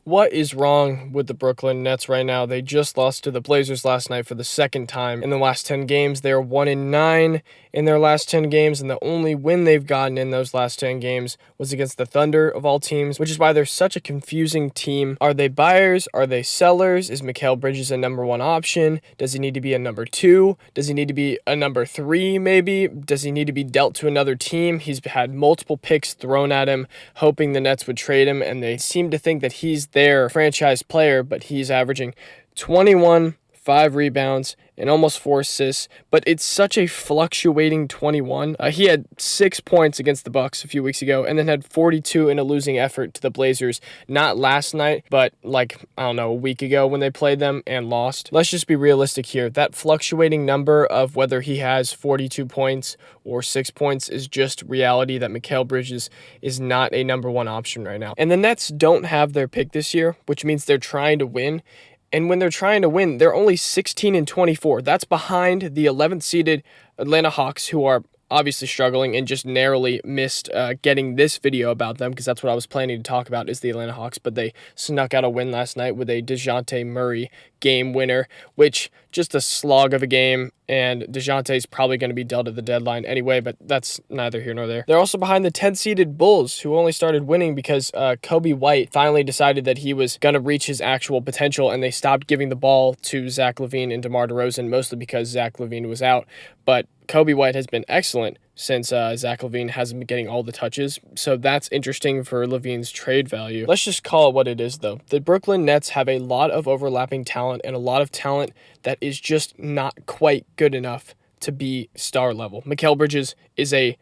What is wrong with the Brooklyn Nets right now? They just lost to the Blazers last night for the second time in the last 10 games. They are 1-9 in their last 10 games, and the only win they've gotten in those last 10 games was against the Thunder of all teams, which is why they're such a confusing team. Are they buyers? Are they sellers? Is Mikal Bridges a number one option? Does he need to be a number two? Does he need to be a number three, maybe? Does he need to be dealt to another team? He's had multiple picks thrown at him, hoping the Nets would trade him, and they seem to think that he's their franchise player, but he's averaging 21, 5 rebounds, and almost 4 assists, but it's such a fluctuating 21. He had 6 points against the Bucks a few weeks ago, and then had 42 in a losing effort to the Blazers, not last night, but a week ago when they played them and lost. Let's just be realistic here. That fluctuating number of whether he has 42 points or 6 points is just reality that Mikal Bridges is not a number one option right now. And the Nets don't have their pick this year, which means they're trying to win. And when they're trying to win, they're only 16-24. That's behind the 11th seeded Atlanta Hawks, who are obviously struggling and just narrowly missed getting this video about them, because that's what I was planning to talk about is the Atlanta Hawks, but they snuck out a win last night with a DeJounte Murray game winner, which just a slog of a game, and DeJounte's probably going to be dealt at the deadline anyway, but that's neither here nor there. They're also behind the 10th-seeded Bulls, who only started winning because Kobe White finally decided that he was going to reach his actual potential, and they stopped giving the ball to Zach LaVine and DeMar DeRozan, mostly because Zach LaVine was out, but Kobe White has been excellent since Zach LaVine hasn't been getting all the touches, so that's interesting for LaVine's trade value. Let's just call it what it is, though. The Brooklyn Nets have a lot of overlapping talent and a lot of talent that is just not quite good enough to be star level. Mikal Bridges is a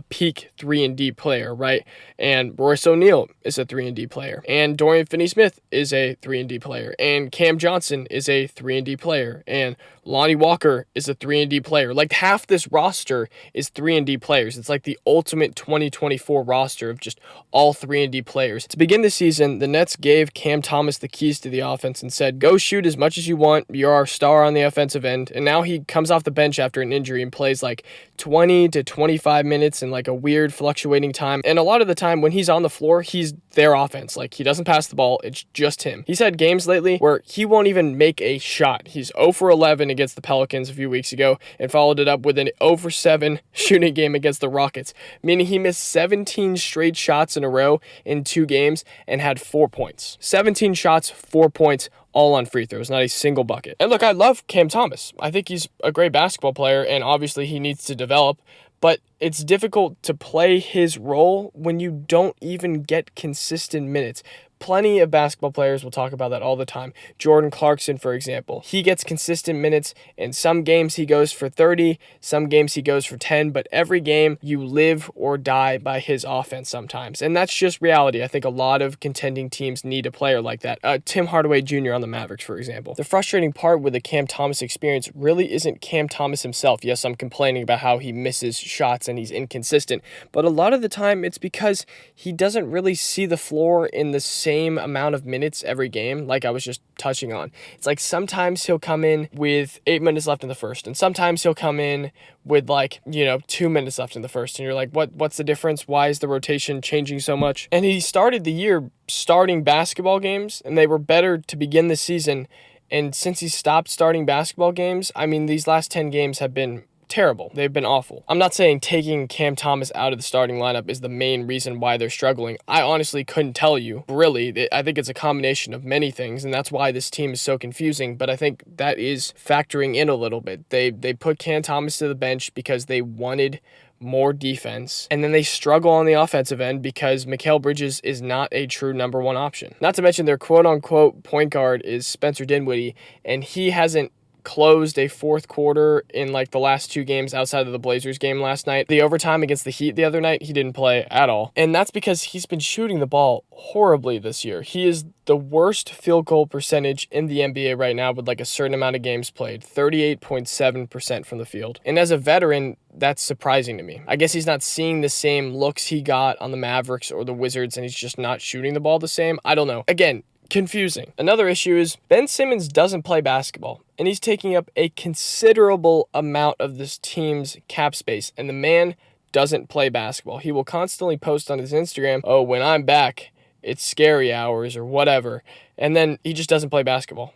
peak 3-and-D player, right? And Royce O'Neal is a 3-and-D player. And Dorian Finney-Smith is a 3-and-D player. And Cam Johnson is a 3-and-D player. And Lonnie Walker is a 3-and-D player. Like, half this roster is 3-and-D players. It's like the ultimate 2024 roster of just all 3-and-D players. To begin the season, the Nets gave Cam Thomas the keys to the offense and said, go shoot as much as you want. You're our star on the offensive end. And now he comes off the bench after an injury and plays like 20 to 25 minutes in like a weird fluctuating time. And a lot of the time when he's on the floor, he's their offense. Like, he doesn't pass the ball. It's just him. He's had games lately where he won't even make a shot. He's 0 for 11 against the Pelicans a few weeks ago and followed it up with an 0 for 7 shooting game against the Rockets, meaning he missed 17 straight shots in a row in 2 games and had 4 points. 17 shots, 4 points, all on free throws, not a single bucket. And look, I love Cam Thomas. I think he's a great basketball player, and obviously he needs to develop, but it's difficult to play his role when you don't even get consistent minutes. Plenty of basketball players will talk about that all the time. Jordan Clarkson, for example, he gets consistent minutes. In some games he goes for 30, some games he goes for 10, but every game you live or die by his offense sometimes. And that's just reality. I think a lot of contending teams need a player like that. Tim Hardaway Jr. on the Mavericks, for example. The frustrating part with the Cam Thomas experience really isn't Cam Thomas himself. Yes, I'm complaining about how he misses shots and he's inconsistent, but a lot of the time it's because he doesn't really see the floor in the same amount of minutes every game, like I was just touching on. It's like sometimes he'll come in with 8 minutes left in the first, and sometimes he'll come in with 2 minutes left in the first, and you're like, what's the difference? Why is the rotation changing so much? And he started the year starting basketball games, and they were better to begin the season, and since he stopped starting basketball games, I mean, these last 10 games have been terrible. They've been awful. I'm not saying taking Cam Thomas out of the starting lineup is the main reason why they're struggling. I honestly couldn't tell you. Really, I think it's a combination of many things, and that's why this team is so confusing, but I think that is factoring in a little bit. They put Cam Thomas to the bench because they wanted more defense, and then they struggle on the offensive end because Mikal Bridges is not a true number one option. Not to mention their quote-unquote point guard is Spencer Dinwiddie, and he hasn't closed a fourth quarter in the last 2 games outside of the Blazers game last night. The overtime against the Heat the other night, he didn't play at all. And that's because he's been shooting the ball horribly this year. He is the worst field goal percentage in the NBA right now with a certain amount of games played, 38.7% from the field. And as a veteran, that's surprising to me. I guess he's not seeing the same looks he got on the Mavericks or the Wizards, and he's just not shooting the ball the same. I don't know. Again, confusing. Another issue is Ben Simmons doesn't play basketball, and he's taking up a considerable amount of this team's cap space, and the man doesn't play basketball. He will constantly post on his Instagram, oh, when I'm back, it's scary hours or whatever, and then he just doesn't play basketball.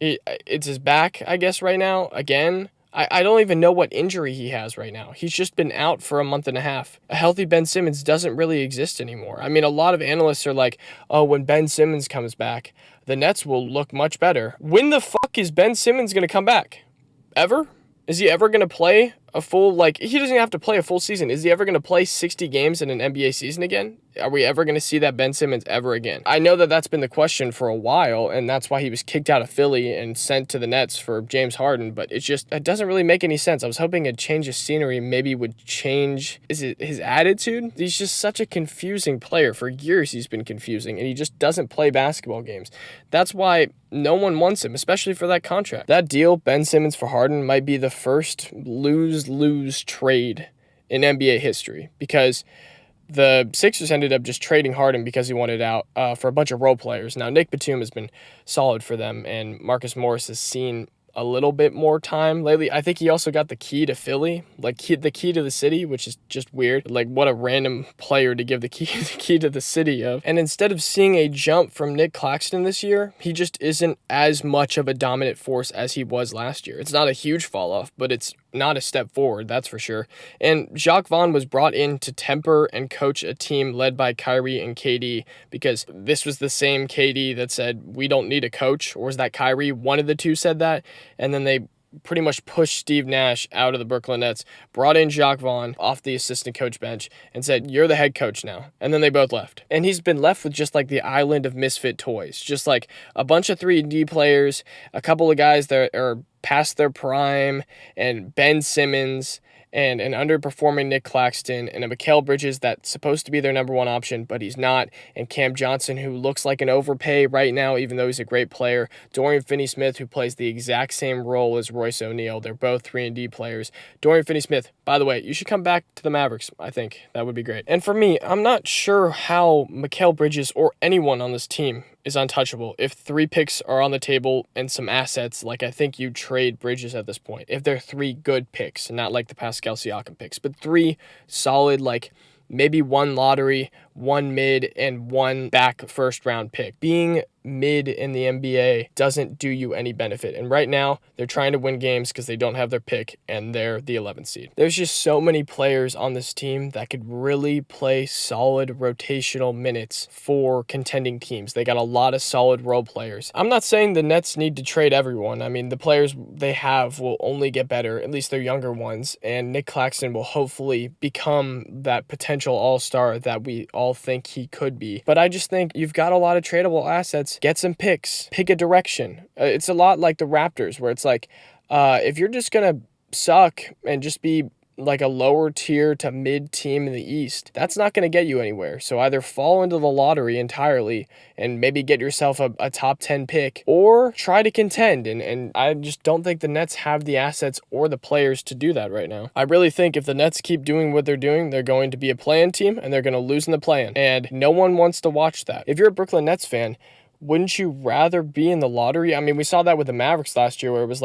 It's his back, I guess, right now, again. I don't even know what injury he has right now. He's just been out for a month and a half. A healthy Ben Simmons doesn't really exist anymore. I mean, a lot of analysts are like, oh, when Ben Simmons comes back, the Nets will look much better. When the fuck is Ben Simmons going to come back? Ever? Is he ever going to play a full, he doesn't have to play a full season. Is he ever going to play 60 games in an NBA season again? Are we ever going to see that Ben Simmons ever again? I know that that's been the question for a while, and that's why he was kicked out of Philly and sent to the Nets for James Harden, but it doesn't really make any sense. I was hoping a change of scenery maybe would change his attitude. He's just such a confusing player. For years he's been confusing, and he just doesn't play basketball games. That's why no one wants him, especially for that contract. That deal, Ben Simmons for Harden, might be the first lose-lose trade in NBA history, because the Sixers ended up just trading Harden because he wanted out for a bunch of role players. Now, Nick Batum has been solid for them, and Marcus Morris has seen a little bit more time lately. I think he also got the key to Philly, the key to the city, which is just weird. What a random player to give the key to the city of. And instead of seeing a jump from Nick Claxton this year, he just isn't as much of a dominant force as he was last year. It's not a huge fall off, but it's not a step forward, that's for sure. And Jacques Vaughn was brought in to temper and coach a team led by Kyrie and KD, because this was the same KD that said, we don't need a coach, or was that Kyrie? One of the two said that, and then they pretty much pushed Steve Nash out of the Brooklyn Nets, brought in Jacques Vaughn off the assistant coach bench, and said, you're the head coach now. And then they both left. And he's been left with just the island of misfit toys, just a bunch of 3D players, a couple of guys that are past their prime, and Ben Simmons, and an underperforming Nick Claxton, and a Mikal Bridges that's supposed to be their number one option, but he's not, and Cam Johnson, who looks like an overpay right now, even though he's a great player, Dorian Finney-Smith, who plays the exact same role as Royce O'Neal. They're both 3-and-D players. Dorian Finney-Smith, by the way, you should come back to the Mavericks. I think that would be great. And for me, I'm not sure how Mikal Bridges or anyone on this team is untouchable. If 3 picks are on the table and some assets, I think you trade Bridges at this point. If they're 3 good picks, not the Pascal Siakam picks, but 3 solid, maybe 1 lottery, 1 mid, and 1 back first round pick. Being mid in the NBA doesn't do you any benefit. And right now, they're trying to win games because they don't have their pick, and they're the 11th seed. There's just so many players on this team that could really play solid rotational minutes for contending teams. They got a lot of solid role players. I'm not saying the Nets need to trade everyone. I mean, the players they have will only get better, at least they're younger ones, and Nick Claxton will hopefully become that potential all-star that we all think he could be. But I just think you've got a lot of tradable assets. Get some picks, pick a direction. It's a lot like the Raptors, where it's if you're just going to suck and just be a lower tier to mid team in the East, that's not going to get you anywhere. So either fall into the lottery entirely and maybe get yourself a top 10 pick, or try to contend. And I just don't think the Nets have the assets or the players to do that right now. I really think if the Nets keep doing what they're doing, they're going to be a play-in team, and they're going to lose in the play-in. And no one wants to watch that. If you're a Brooklyn Nets fan, wouldn't you rather be in the lottery? I mean, we saw that with the Mavericks last year, where it was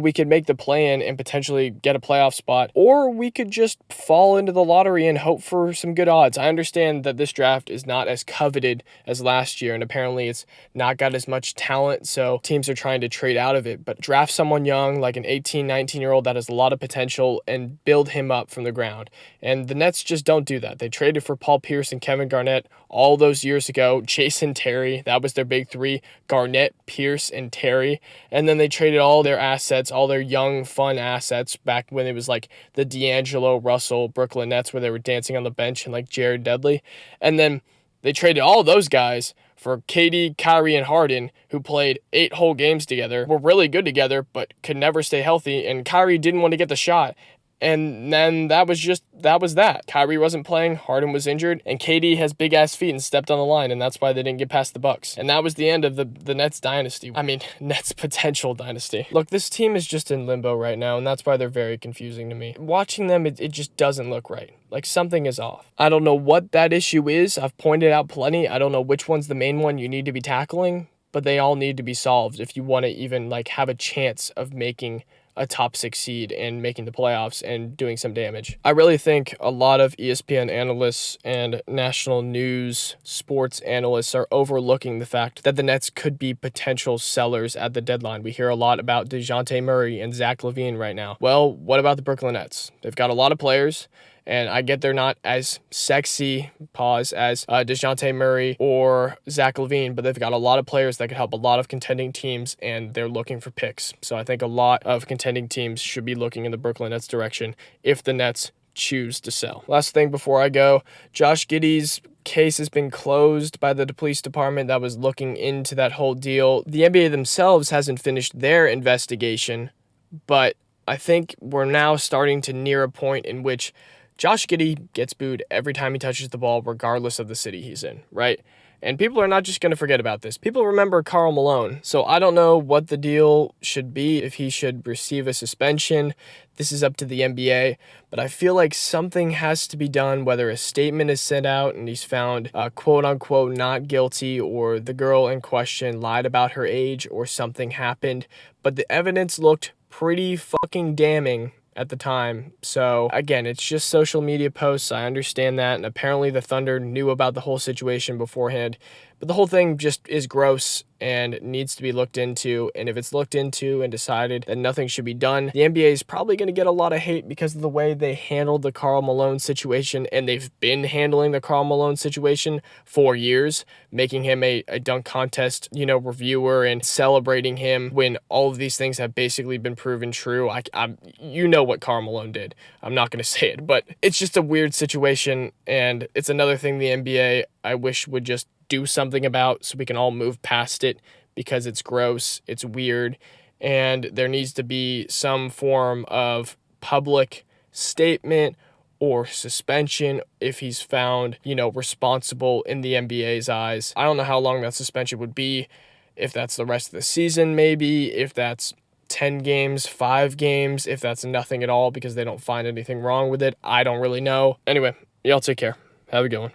we could make the play-in and potentially get a playoff spot, or we could just fall into the lottery and hope for some good odds. I understand that this draft is not as coveted as last year, and apparently it's not got as much talent, so teams are trying to trade out of it, but draft someone young, like an 18, 19-year-old that has a lot of potential, and build him up from the ground. And the Nets just don't do that. They traded for Paul Pierce and Kevin Garnett all those years ago. Jason Terry, that was their big 3, Garnett, Pierce, and Terry. And then they traded all their assets, all their young, fun assets, back when it was the D'Angelo Russell Brooklyn Nets, where they were dancing on the bench, and Jared Dudley. And then they traded all those guys for KD, Kyrie, and Harden, who played 8 whole games together, were really good together, but could never stay healthy. And Kyrie didn't want to get the shot. And then that was that. Kyrie wasn't playing, Harden was injured, and KD has big-ass feet and stepped on the line, and that's why they didn't get past the Bucks. And that was the end of the Nets dynasty. I mean, Nets potential dynasty. Look, this team is just in limbo right now, and that's why they're very confusing to me. Watching them, it just doesn't look right. Something is off. I don't know what that issue is. I've pointed out plenty. I don't know which one's the main one you need to be tackling, but they all need to be solved if you want to even have a chance of making a top 6 seed and making the playoffs and doing some damage. I really think a lot of ESPN analysts and national news sports analysts are overlooking the fact that the Nets could be potential sellers at the deadline. We hear a lot about DeJounte Murray and Zach LaVine right now. Well, what about the Brooklyn Nets? They've got a lot of players, and I get they're not as sexy, as DeJounte Murray or Zach LaVine, but they've got a lot of players that could help a lot of contending teams, and they're looking for picks. So I think a lot of contending teams should be looking in the Brooklyn Nets direction if the Nets choose to sell. Last thing before I go, Josh Giddey's case has been closed by the police department that was looking into that whole deal. The NBA themselves hasn't finished their investigation, but I think we're now starting to near a point in which Josh Giddey gets booed every time he touches the ball, regardless of the city he's in, right? And people are not just going to forget about this. People remember Karl Malone. So I don't know what the deal should be, if he should receive a suspension. This is up to the NBA. But I feel like something has to be done, whether a statement is sent out and he's found quote unquote not guilty, or the girl in question lied about her age, or something happened. But the evidence looked pretty fucking damning at the time. So again, it's just social media posts. I understand that. And apparently the Thunder knew about the whole situation beforehand. But the whole thing just is gross and needs to be looked into. And if it's looked into and decided that nothing should be done, the NBA is probably going to get a lot of hate because of the way they handled the Karl Malone situation. And they've been handling the Karl Malone situation for years, making him a dunk contest, reviewer, and celebrating him when all of these things have basically been proven true. You know what Karl Malone did. I'm not going to say it, but it's just a weird situation. And it's another thing the NBA, I wish, would just do something about, so we can all move past it, because it's gross, it's weird, and there needs to be some form of public statement or suspension if he's found, responsible in the NBA's eyes. I don't know how long that suspension would be, if that's the rest of the season maybe, if that's 10 games, 5 games, if that's nothing at all because they don't find anything wrong with it. I don't really know. Anyway, y'all take care. Have a good one.